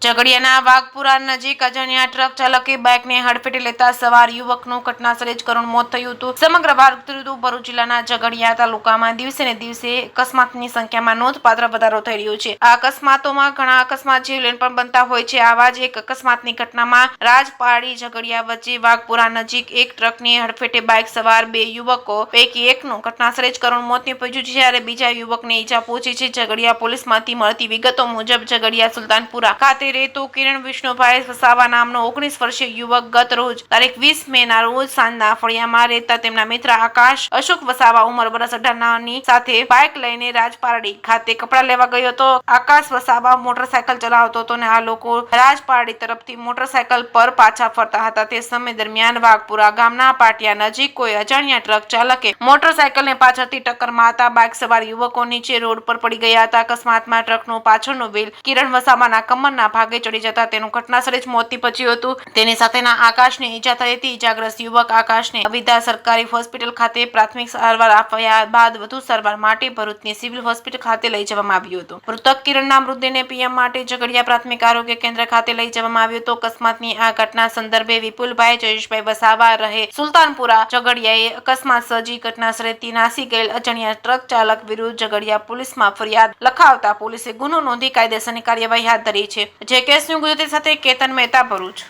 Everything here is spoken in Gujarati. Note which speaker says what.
Speaker 1: ઝઘડિયાના વાઘપુરા નજીક અજાણ્યા ટ્રક ચાલકે બાઇકને હડફેટે લેતા સવાર યુવકનું ઘટનાસ્થળે જ કરુણ મોત થયું હતું. સમગ્ર ભરૂચ જિલ્લાના ઝઘડિયા તાલુકામાં દિવસે ને દિવસે અકસ્માતની સંખ્યામાં નોંધપાત્ર વધારો થઈ રહ્યો છે. આ અકસ્માતોમાં ઘણા અકસ્માત જીવલેણ પણ બનતા હોય છે. આવા જ એક અકસ્માતની ઘટનામાં રાજપારડી ઝઘડિયા વચ્ચે વાઘપુરા નજીક એક ટ્રકની હડફેટે બાઇક સવાર બે યુવકો પૈકી એકનું ઘટનાસ્થળે જ કરુણ મોત નીપજ્યું છે, જ્યારે બીજા યુવકને ઈજા પહોંચી છે. ઝઘડિયા પોલીસમાંથી મળતી વિગતો મુજબ ઝઘડિયા સુલતાનપુરા ખાતે રહેતો કિરણ વિષ્ણુભાઈ વસાવા નામનો 19 વર્ષીય યુવક ગત રોજ તારીખ 20 મે ના રોજ સાંજના ફળિયામાં રહેતા તેમના મિત્ર આકાશ અશોક વસાવા ઉંમર વર્ષ 18 સાથે બાઇક લઈને રાજપારડી ખાતે કપડા લેવા ગયો હતો. આકાશ વસાવા મોટરસાયકલ ચલાવતો હતો અને આ લોકો રાજપારડી તરફથી મોટરસાયકલ પર પાછા ફરતા હતા. તે સમય દરમિયાન વાઘપુરા ગામના પાટિયા નજીક કોઈ અજાણ્યા ટ્રક ચાલકે મોટરસાયકલને પાછળથી ટક્કર મારતા બાઇક સવાર યુવકો નીચે રોડ પર પડી ગયા હતા. અકસ્માતમાં ટ્રકનો પાછળનો વ્હીલ કિરણ વસાવાના કમરના ભાગે ચડી જતા તેનું ઘટનાસ્થળે જ મોત નીપજ્યું હતું. તેની સાથેના આકાશને ઈજા થઈ હતી. ઈજાગ્રસ્ત યુવક આકાશને અવિધા સરકારી હોસ્પિટલ ખાતે પ્રાથમિક સારવાર આપ્યા બાદ વધુ સારવાર માટે ભરૂચની સિવિલ હોસ્પિટલ ખાતે લઈ જવામાં આવ્યું હતું. મૃતક કિરણના મૃતદેહને પીએમ માટે ઝઘડિયા પ્રાથમિક આરોગ્ય કેન્દ્ર ખાતે લઈ જવામાં આવ્યો હતો. અકસ્માતની આ ઘટના સંદર્ભે વિપુલભાઈ જયેશભાઈ વસાવા રહે સુલતાનપુરા ઝઘડિયાએ અકસ્માત સર્જી ઘટનાસ્થળેથી નાસી ગયેલ અજાણ્યા ટ્રક ચાલક વિરુદ્ધ ઝઘડિયા પોલીસમાં ફરિયાદ લખાવતા પોલીસે ગુનો નોંધી કાયદેસરની કાર્યવાહી હાથ ધરી છે. જે કેસ ન્યૂઝ ગુજરાતી સાથે કેતન મહેતા, ભરૂચ.